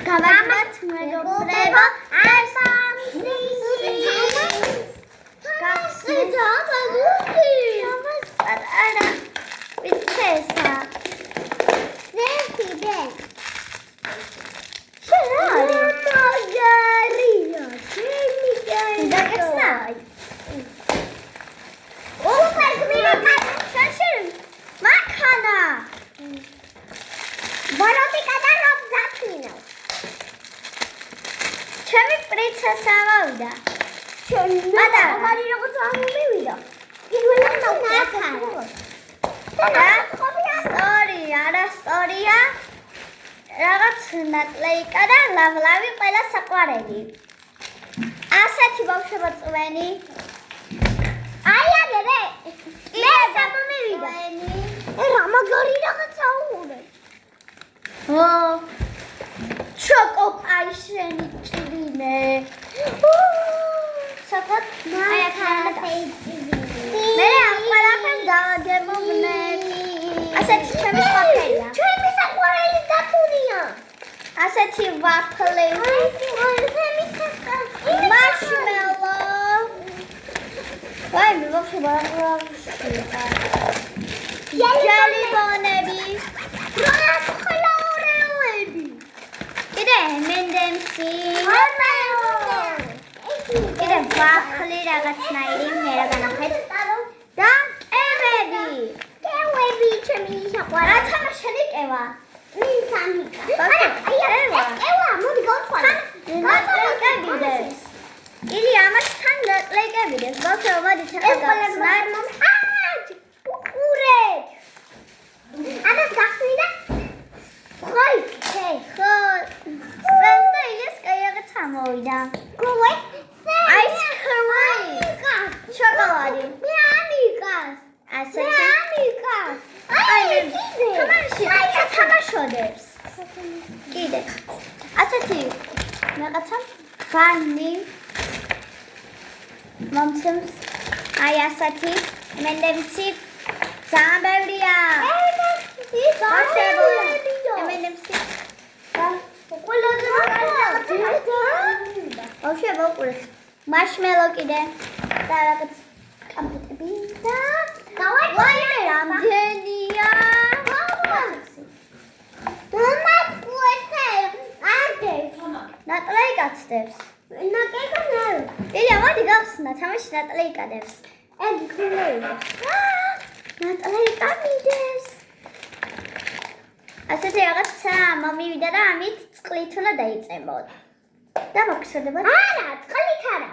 გავაგებთ მეგობრებო ჩემი პრინცესა მოვიდა. და მაგარი როგორც ამოვიდა. სტორია, რაღაც ნაკლეიკა და ლავლავი ყველა საყვარელი. ასეთი ბავშვებო წვენი. აი აგერე. მე სამომივიდა. რა მაგარი რაღაცა უღურე. ჩოკო პაიშენი ჭრინე. საკოთ აი ახლა მე ამ ყველაფერს დავაგებობნებ. ასეთი ჩემი საყვარელია. ჩემი საყვარელი დათუნია. ასეთი ვაფლი. ჩემი საყვარელი. მარშმელო. ვაი მე ვაფშე ჯალიბონები. მენდემსი კიდე ვაფლი რაღაცნაირი მე რა განახეთ და კევები ჩემი საყვარელი რა თამაშენი კევა კევა მოდი გავთვალე ნაკლეიკებიდეს ილი ამასთან ნაკლეიკებიდეს ბავშვებო მოდით ახლა გავხსნათ უყურეთ ამას გახსნიდა ხოი ხო სპენსა იეს კაიაღაც ამოვიდა გუე აისკრიმი შოკოლადი მე ამიკას ასეთი ამიკას აი თამაშოდებს კიდე ასეთი რაღაცა ფანი მომცემს აი ასეთი მენდემსი ძალიან ბევრია ის მენდემსი ბავშვებო უყურეთ მარშმელო კიდე და რაღაც კამპიტები და ვაი რამდენია ნაკლეიკაცდებს ილია მოდი გავხსნა თამაში ნაკლეიკადებს ეგი ქულეია ნაკლეიკა მიდეს ასეთი რაღაცა მომივიდა და ამით წყლით უნდა დაიწებოდ და მოგხსენებათ არა წყლით არა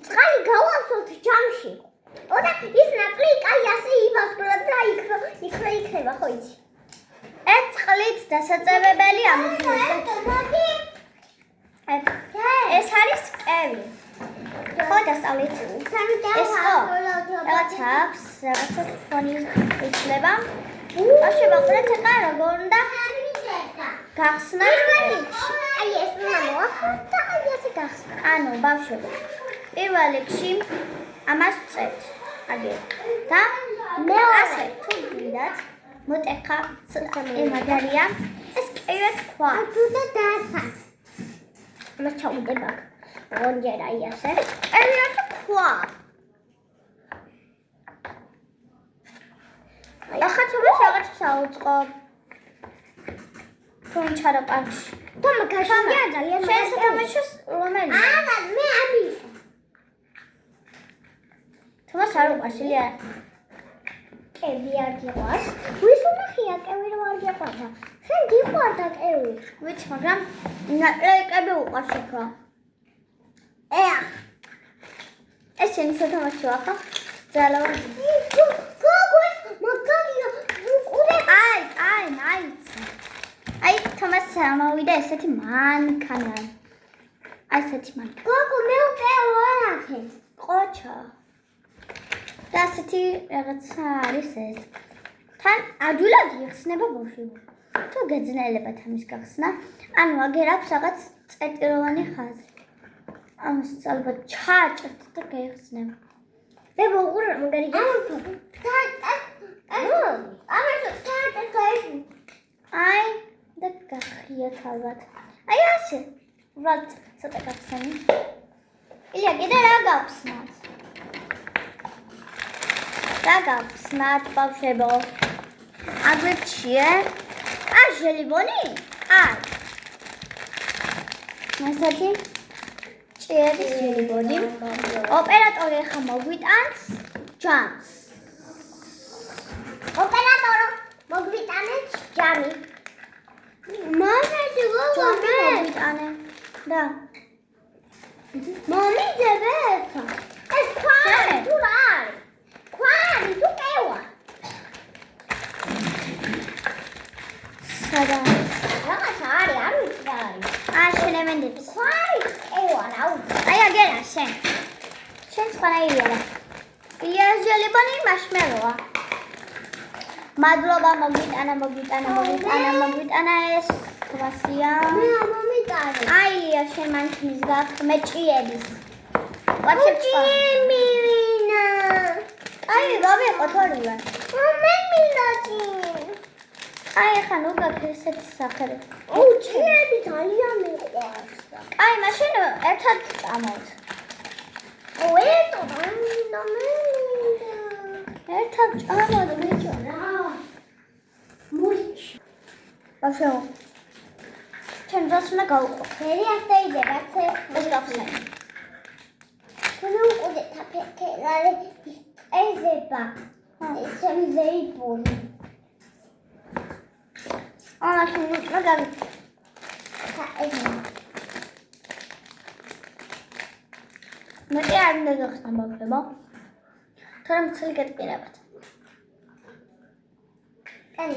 წყალი გავავსოთ ჯამში და ის ნაკლეიკა ასე იბასბრად და იქნება ხო იცი ეს წყლით დასაწევებელი ამოგვიყვება ეს არის კევი ხო დასწავლით ეს ხო რაღაც აქვს რაღაცა ფონი იცლება ბავშვებო ყურეთ ახლა როგორ უნდა გახსნათ აი ეს მომახსნა აი ესე გახსნა ანუ ბავშვებო პირველ რიგში ამას წეთ აგერ და მე ასე თუ გინდათ მოტეხა ცოტა მაგარია ეს კივე თქვა და დაასა მას ჩაუდება ორჯერ აი ასე კივე თქვა ახლა თუმცა რაღაც საუწყო თუნ ჩარო პარკში თუმცა გაშინია ძალიან შესაძლოა რომელი არა მე ამი თუმცა არ უყაშილია კევი არ გიყვარს ვის უნახია კევი რომ არ გიყვარდა შენ გიყვარდა კევი ვიცი მაგრამ ნაკლეიკები უყვარს უფრო ეს შენი სათამაშოა ხო ძალაური აი თომას მოვიდა ესეთი მანქანა აი ესეთი მანქანა გოგო მე ვეღარ ყოჩა და ასეთი რაღაცა არის ეს თან ადვილად იხსნება ბავშვი თუ გეძნელებათ ამის გახსნა ანუ აგერ აქვს რაღაც წერტილოვანი ხაზი ამას ალბათ ჩააჭერთ და გაიხსნება მე ვუყურე მაგარი აი და გახიათ ალბათ აი ასე. უბრალოდ ცოტა გავხსენი. ილია, კიდე რა გავხსნათ? რა გავხსნათ, ბავშვებო? აგრეთვე ჟელიბონი? აი. ასეთი ჭიების ჟელიბონი. ოპერატორი ხა მოგვიტანს ჯამს. ოპერატორო, მოგვიტანეთ ჯამი. მამაძე მოგვიტანე. და. მომიძებე ესა. ეს ქვარი თუ რა არის? ქვარი თუ ყევა. სადა? რაღაც არის, არ ვიცი რა არის. შენ ემენდებს. ქვარი ყევა რა ვიცი. აი აგერა შენ. შენ სხვანაირია რა. ილიას ჟელიბონი მაშმელოა. მადლობა მოგვიტანა ეს ქვასია. მე მომიტანე. აი ლია შენ მანქანის გაქვს მე ჭიების. მივინა. აი გავიყოთ ორივე. მე მინდაჭი. აი ხა ნუ გაქვს ესეთი სახელი. ჭიები ძალიან მიყვარს. აი მაშინ ერთად წამოვთ. ერთად მინდა მე. ერთად წამოვთ ბიჭო რა. მურჩი. ბავშვო. ჩვენ დროს უნდა გავუყო. მერი ასე იდება, ეს გავხსენ. ჩვენ უყურე თაფეთერარე ეზება. ჩემი ზეიპური. შენ რა გავი? მე არ უნდა გახსნა ბავშვებო. თორემ ცელი გეტყირებათ. კაი.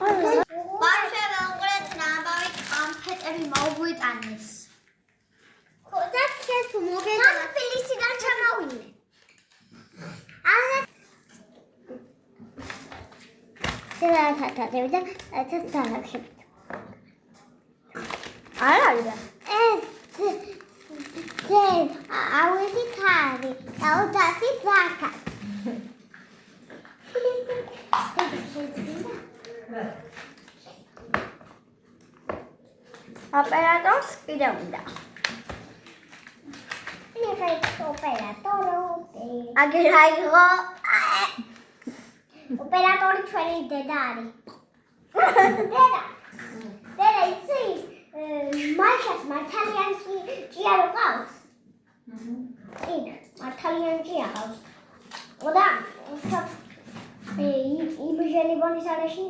ბავშვებო, უყურეთ რა ამბავი კონფეტები მოგვიტანეს. ხოდა შენ თუ მოგეძნა თბილისიდან ჩამოვიდე. არა და ეს დაგახებ. არ არის რა. ეს ავედი ხარი, აუდასი ზაკა. ოპერატორს კიდე უნდა. აგერ აიღო. ოპერატორი ჩვენი დედა არის. დედა იცი მაშას მართალიანში ჭია რო ყავს? იქ მართალიან ჭია ყავს. და იმ ჟელიბონის არეში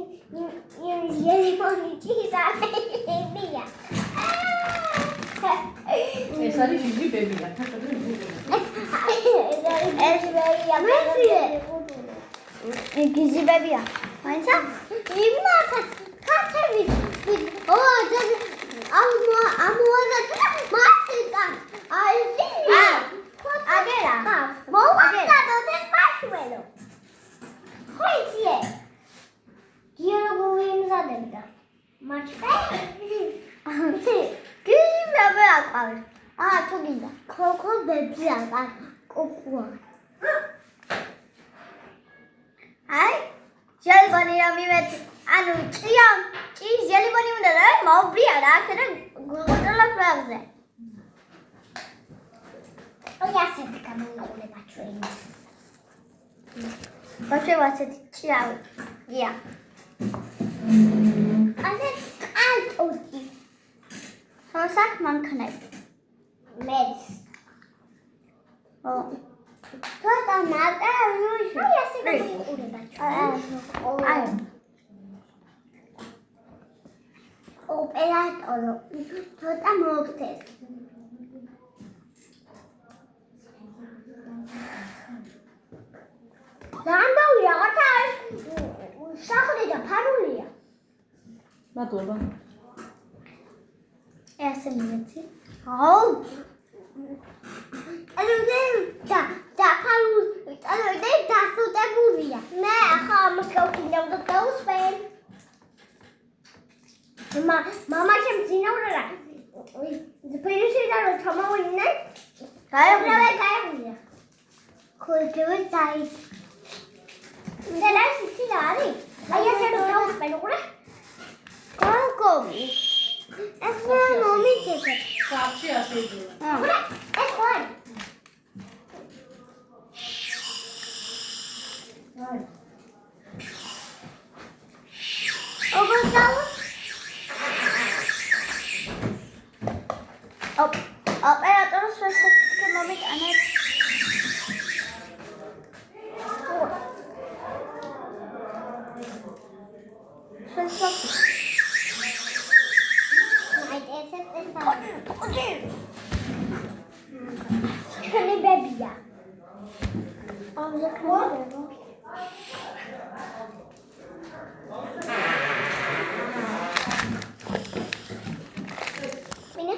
იმ ჟელიბონი ჭიის არებია. ეს არის ჟიბებია. ეს ჟიბებია. გიზიბებია. მაინცა? იმასაც კაცები. ამოადა მასიკა. აგერა. მოვაგდა ეს მაშველო. ხო იცი? გიორგი იმზადებდა. მაშველო. გიზიბები აყავს. თუ გინდა. ქოქობები აყავს. კოკუა. აი ჟელიბონი რა მივეც ანუ ჭიის ჟელიბონი უნდა და მოვბრია რა აქედან გულყოჭრალ პრაღზე აი ასეთი გამოიყურება ჩვენი ბავშვებო ასეთი ჭიავი გია ასეთ ალტოთი ხოსაკ მანქანები მეც ცოტა ნაკა რუში. აი ასე გამოიყურება ჩვენ. აი. ოპერატორო ცოტა მოგწეს. ამბავი რაღაცა სახრი და ფარულია. მადლობა. ასე მივეცი. აუ და ფარული და დასუტებულია. მე ახლა ამას გავქინდა და დავუსვენ. მამა შემძინაურა. ზფირისიდან ჩამოვიდნენ. გაიღვია. ქულტური დაი. და რა ისიც არის? აი ასე რომ დავუსვენ, უყურე? გომი. ეს მე მომიწევ. სახში ასეიძულა. ურა, ეს ყორი. ოპერატორს შესაძლოა მომიტანეთ. ჩვენი ბებია.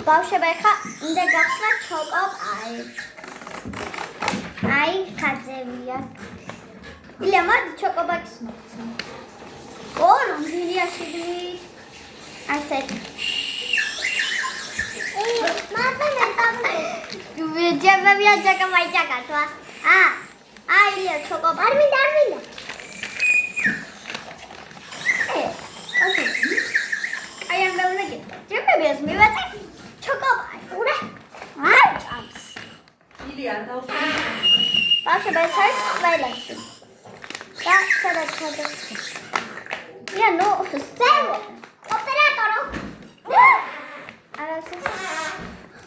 ბავშვები ხა უნდა გახსნათ ჩოკოპაი. აი, ხაძებია. ილია, მოდი ჩოკოპაის მოგცემ. ო, რამდენია შიგნით? ასეთ. ჯებებია ჩოკოპაი ჩაკათვა. აი, ილია, ჩოკოპაი. არ მინდა. აი, ამ დაუნაგე. ჯებებიას მივაწე. ჩოკოპაი. ურა. არ ჭამს. ილია დავსვენ. ბავშვები ეს ყველაში. და სადაც ია ნო სერვო. ოპერატორო.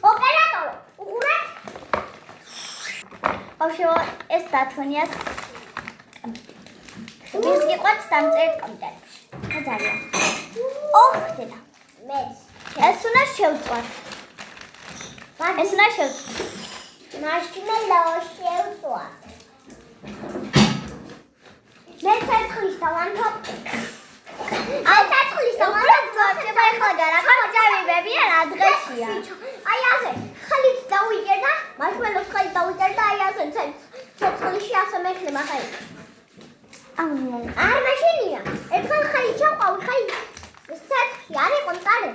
ოპერატორო. ურა. ბავშვები ეს დათვენია. ის გიყვარს დამწერეთ კომენტარებში. ძალიან. ოხდედა. მეც. ეს უნდა შევწვათ. ეს უნდა შევწვათ. მაშინალო შევწვათ. მე ცეცხლის დავანთობ. აი ცეცხლის დავანთობ. შეიძლება ახლა გარახა ჯავიბები რა დღეშია. აი ასე. ხალით დავიჭერ და მაშინალოს ხალით დავიჭერ და აი ასე ცეცხლში ასე მექნება ხალი. არ მაშინია. ერთხელ ხალი ჩავყავი ხალი. ცეცხლი არ იყო მწარე.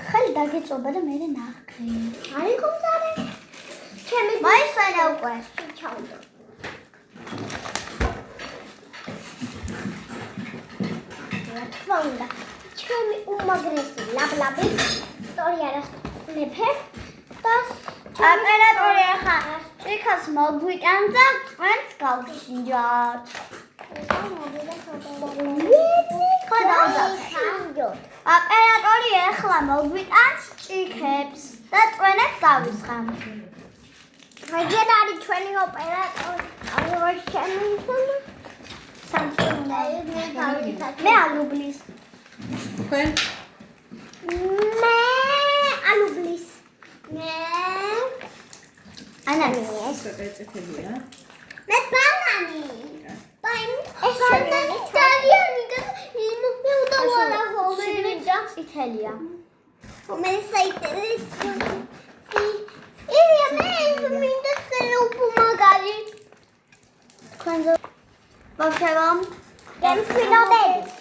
ხალი დაგეწობა და მე ნახე. არ იყო მწარე. ჩემი მაისვენა უკვე ჩავდო. თქონდა. ჩემი უმაგრესი ლაბლაბი ისტორია რა მეფე და ოპერატორი ახლა ჭიქას მოგვიტანს და ჩვენს გავშინჯათ. ოპერატორი ახლა მოგვიტანს ჭიქებს და ჩვენებს გავისხამ. რადგან არის ჩვენი ოპერატორი? აღარ შემიძლია. მე ალუბლის. თქვენ? მე ალუბლის. მე ანანიეს. წეთელია. მე ბანანი. ეს ბანანი ძალიან და მე удавала ხოლმე და წითელია. მე საიტელს. ილია მე მინდა სელუფმაგალი. თქვენ ბავშვებო, გემფრინოდებით.